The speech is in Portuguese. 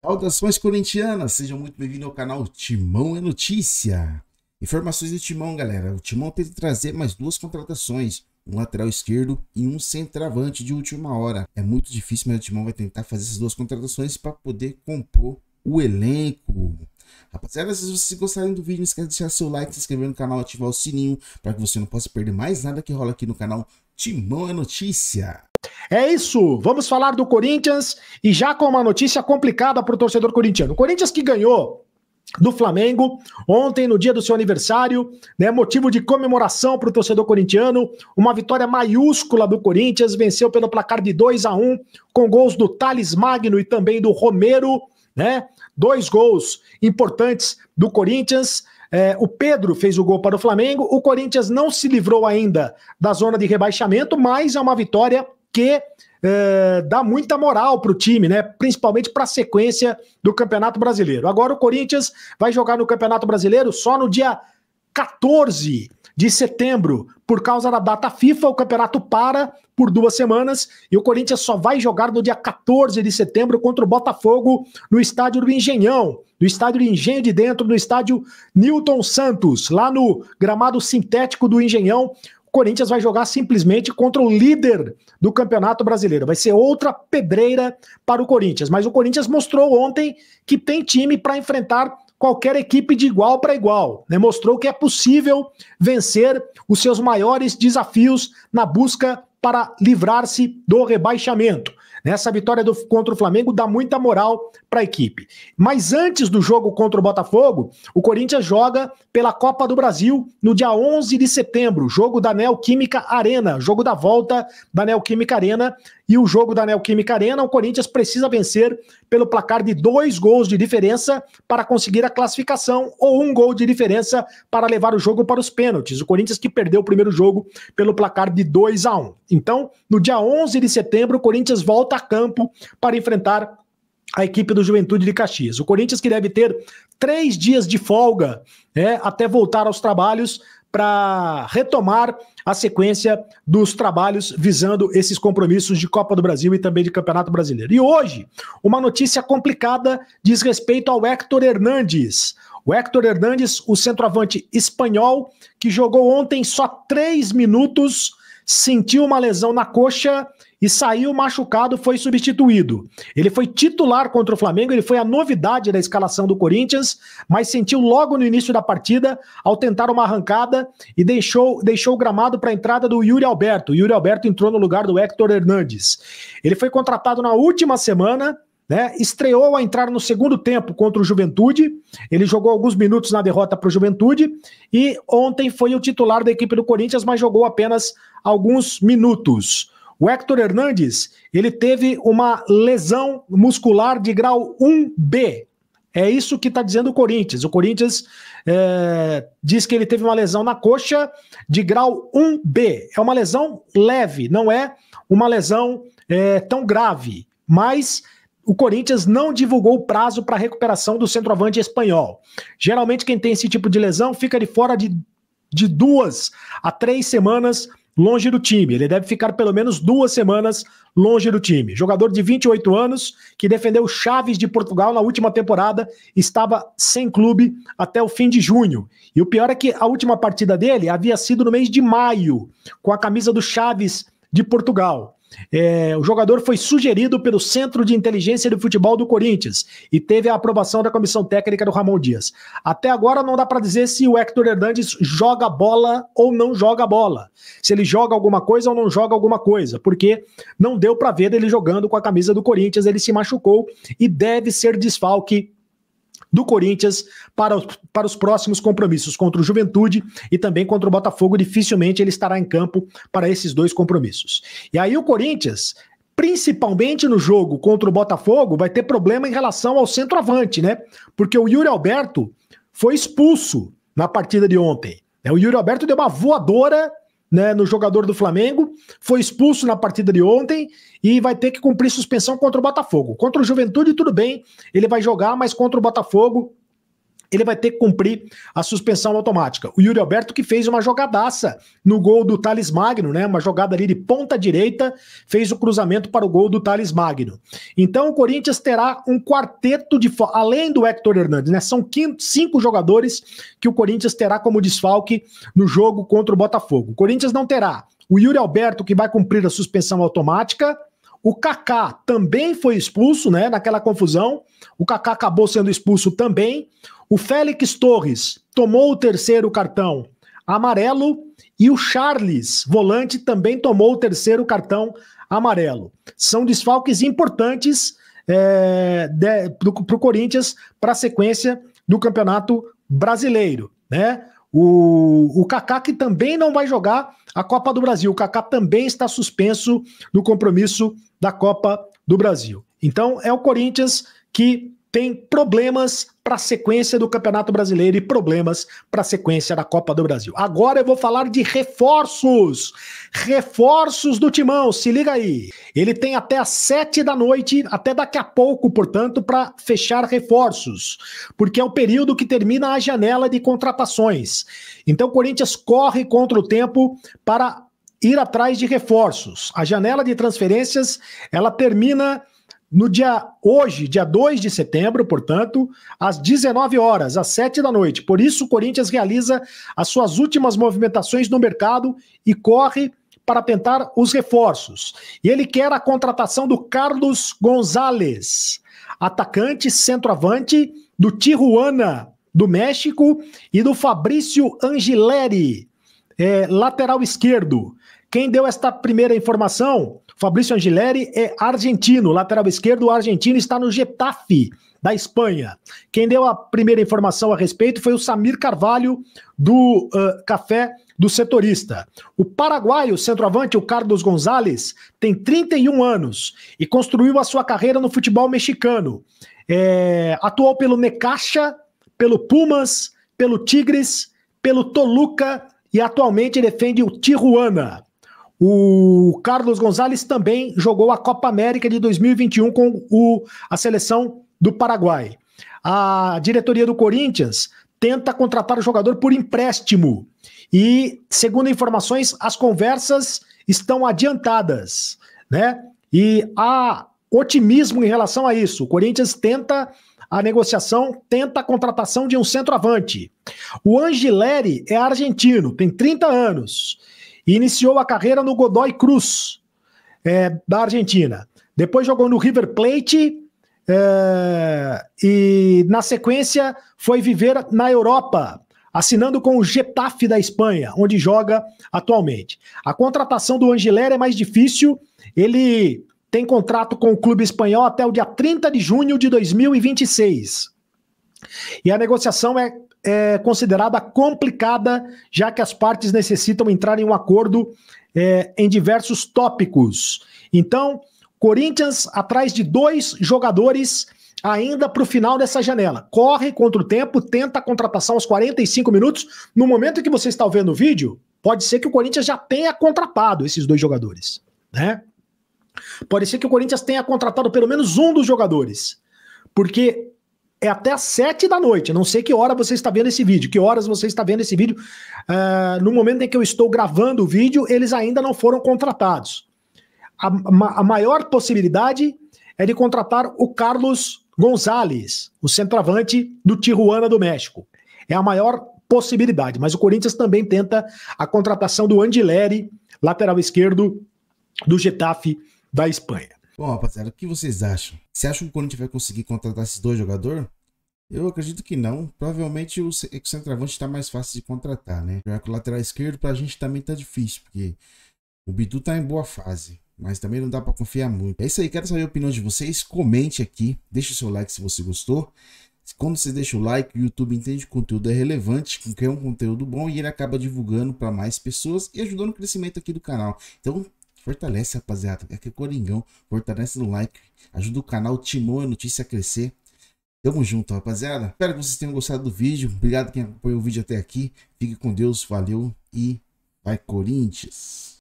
Saudações corintianas, sejam muito bem-vindos ao canal Timão é Notícia. Informações do Timão, galera. O Timão tenta trazer mais duas contratações, um lateral esquerdo e um centroavante de última hora. É muito difícil, mas o Timão vai tentar fazer essas duas contratações para poder compor o elenco. Rapaziada, se vocês gostarem do vídeo, não esqueça de deixar seu like, se inscrever no canal, ativar o sininho para que você não possa perder mais nada que rola aqui no canal Timão é Notícia. É isso, vamos falar do Corinthians e já com uma notícia complicada para o torcedor corintiano. O Corinthians que ganhou do Flamengo ontem no dia do seu aniversário, né, motivo de comemoração para o torcedor corintiano, uma vitória maiúscula do Corinthians, venceu pelo placar de 2-1, com gols do Thales Magno e também do Romero, né, 2 gols importantes do Corinthians. O Pedro fez o gol para o Flamengo, o Corinthians não se livrou ainda da zona de rebaixamento, mas é uma vitória que dá muita moral para o time, né? Principalmente para a sequência do Campeonato Brasileiro. Agora o Corinthians vai jogar no Campeonato Brasileiro só no dia 14 de setembro. Por causa da data FIFA, o campeonato para por 2 semanas e o Corinthians só vai jogar no dia 14 de setembro contra o Botafogo no estádio do Engenhão, no estádio do Engenho de Dentro, no estádio Newton Santos, lá no gramado sintético do Engenhão. O Corinthians vai jogar simplesmente contra o líder do Campeonato Brasileiro. Vai ser outra pedreira para o Corinthians. Mas o Corinthians mostrou ontem que tem time para enfrentar qualquer equipe de igual para igual, né? Mostrou que é possível vencer os seus maiores desafios na busca para livrar-se do rebaixamento. Essa vitória contra o Flamengo dá muita moral para a equipe. Mas antes do jogo contra o Botafogo, o Corinthians joga pela Copa do Brasil no dia 11 de setembro, jogo da Neoquímica Arena, jogo da volta da Neoquímica Arena. E o jogo da Neoquímica Arena, o Corinthians precisa vencer pelo placar de 2 gols de diferença para conseguir a classificação ou 1 gol de diferença para levar o jogo para os pênaltis. O Corinthians que perdeu o primeiro jogo pelo placar de 2-1. Então, no dia 11 de setembro, o Corinthians volta a campo para enfrentar a equipe do Juventude de Caxias. O Corinthians que deve ter 3 dias de folga até voltar aos trabalhos para retomar a sequência dos trabalhos visando esses compromissos de Copa do Brasil e também de Campeonato Brasileiro. E hoje, uma notícia complicada diz respeito ao Héctor Hernández. O Héctor Hernández, o centroavante espanhol, que jogou ontem só 3 minutos, sentiu uma lesão na coxa e saiu machucado, foi substituído. Ele foi titular contra o Flamengo, ele foi a novidade da escalação do Corinthians, mas sentiu logo no início da partida, ao tentar uma arrancada, e deixou o gramado para a entrada do Yuri Alberto. O Yuri Alberto entrou no lugar do Héctor Hernández. Ele foi contratado na última semana, né, estreou a entrar no segundo tempo contra o Juventude, ele jogou alguns minutos na derrota para o Juventude, e ontem foi o titular da equipe do Corinthians, mas jogou apenas alguns minutos. O Héctor Hernández, ele teve uma lesão muscular de grau 1B. É isso que está dizendo o Corinthians. O Corinthians diz que ele teve uma lesão na coxa de grau 1B. É uma lesão leve, não é uma lesão tão grave. Mas o Corinthians não divulgou o prazo para a recuperação do centroavante espanhol. Geralmente quem tem esse tipo de lesão fica de fora de 2 a 3 semanas longe do time. Ele deve ficar pelo menos 2 semanas longe do time. Jogador de 28 anos, que defendeu Chaves de Portugal na última temporada, estava sem clube até o fim de junho. E o pior é que a última partida dele havia sido no mês de maio, com a camisa do Chaves de Portugal. O jogador foi sugerido pelo Centro de Inteligência do Futebol do Corinthians e teve a aprovação da comissão técnica do Ramon Dias. Até agora não dá para dizer se o Héctor Hernández joga bola ou não joga bola, se ele joga alguma coisa ou não joga alguma coisa, porque não deu para ver ele jogando com a camisa do Corinthians. Ele se machucou e deve ser desfalque do Corinthians para os próximos compromissos contra o Juventude e também contra o Botafogo. Dificilmente ele estará em campo para esses 2 compromissos. E aí o Corinthians, principalmente no jogo contra o Botafogo, vai ter problema em relação ao centroavante, né? Porque o Yuri Alberto foi expulso na partida de ontem. O Yuri Alberto deu uma voadora, né, no jogador do Flamengo, foi expulso na partida de ontem e vai ter que cumprir suspensão contra o Botafogo. Contra o Juventude tudo bem, ele vai jogar, mas contra o Botafogo ele vai ter que cumprir a suspensão automática. O Yuri Alberto que fez uma jogadaça no gol do Thales Magno, né? Uma jogada ali de ponta direita, fez o cruzamento para o gol do Thales Magno. Então o Corinthians terá um quarteto além do Héctor Hernandes, né? São 5 jogadores que o Corinthians terá como desfalque no jogo contra o Botafogo. O Corinthians não terá o Yuri Alberto, que vai cumprir a suspensão automática. O Kaká também foi expulso, né? Naquela confusão. O Kaká acabou sendo expulso também. O Félix Torres tomou o 3º cartão amarelo e o Charles, volante, também tomou o 3º cartão amarelo. São desfalques importantes para o Corinthians para a sequência do Campeonato Brasileiro, né? O Kaká que também não vai jogar a Copa do Brasil. O Kaká também está suspenso no compromisso da Copa do Brasil. Então é o Corinthians que tem problemas para a sequência do Campeonato Brasileiro e problemas para a sequência da Copa do Brasil. Agora eu vou falar de reforços. Reforços do Timão, se liga aí. Ele tem até às 7 da noite, até daqui a pouco, portanto, para fechar reforços, porque é o período que termina a janela de contratações. Então o Corinthians corre contra o tempo para ir atrás de reforços. A janela de transferências, ela termina no hoje, dia 2 de setembro, portanto, às 19 horas, às 7 da noite. Por isso, o Corinthians realiza as suas últimas movimentações no mercado e corre para tentar os reforços. E ele quer a contratação do Carlos Gonzalez, atacante centroavante do Tijuana, do México, e do Fabrício Angileri, lateral esquerdo. Quem deu esta primeira informação? Fabrício Angileri é argentino, lateral esquerdo argentino, está no Getafe, da Espanha. Quem deu a primeira informação a respeito foi o Samir Carvalho, do Café do Setorista. O paraguaio centroavante, o Carlos Gonzalez, tem 31 anos e construiu a sua carreira no futebol mexicano. Atuou pelo Necaxa, pelo Pumas, pelo Tigres, pelo Toluca e atualmente defende o Tijuana. O Carlos Gonzalez também jogou a Copa América de 2021 com a seleção do Paraguai. A diretoria do Corinthians tenta contratar o jogador por empréstimo e, segundo informações, as conversas estão adiantadas, né? E há otimismo em relação a isso. O Corinthians tenta a negociação, tenta a contratação de um centroavante. O Angileri é argentino, tem 30 anos. E iniciou a carreira no Godoy Cruz, da Argentina. Depois jogou no River Plate e, na sequência, foi viver na Europa, assinando com o Getafe da Espanha, onde joga atualmente. A contratação do Angileri é mais difícil. Ele tem contrato com o clube espanhol até o dia 30 de junho de 2026. E a negociação é considerada complicada, já que as partes necessitam entrar em um acordo em diversos tópicos. Então, Corinthians atrás de 2 jogadores ainda para o final dessa janela. Corre contra o tempo, tenta a contratação aos 45 minutos. No momento em que você está vendo o vídeo, pode ser que o Corinthians já tenha contratado esses 2 jogadores, né? Pode ser que o Corinthians tenha contratado pelo menos um dos jogadores, porque é até às 7 da noite. Não sei que hora você está vendo esse vídeo, que horas você está vendo esse vídeo. No momento em que eu estou gravando o vídeo, eles ainda não foram contratados. A maior possibilidade é de contratar o Carlos Gonzalez, o centroavante do Tijuana do México. É a maior possibilidade, mas o Corinthians também tenta a contratação do Angileri, lateral esquerdo do Getafe da Espanha. Bom, rapaziada, o que vocês acham? Você acha que o Corinthians vai conseguir contratar esses 2 jogadores? Eu acredito que não. Provavelmente o centroavante está mais fácil de contratar, né? Já que o lateral esquerdo pra gente também tá difícil, porque o Bidu tá em boa fase, mas também não dá pra confiar muito. É isso aí, quero saber a opinião de vocês. Comente aqui, deixe o seu like se você gostou. Quando você deixa o like, o YouTube entende que o conteúdo é relevante, que é um conteúdo bom e ele acaba divulgando para mais pessoas e ajudando o crescimento aqui do canal. Então, fortalece, rapaziada. Aqui é Coringão. Fortalece no like. Ajuda o canal Timão é Notícia a crescer. Tamo junto, rapaziada. Espero que vocês tenham gostado do vídeo. Obrigado quem acompanhou o vídeo até aqui. Fique com Deus. Valeu e vai Corinthians.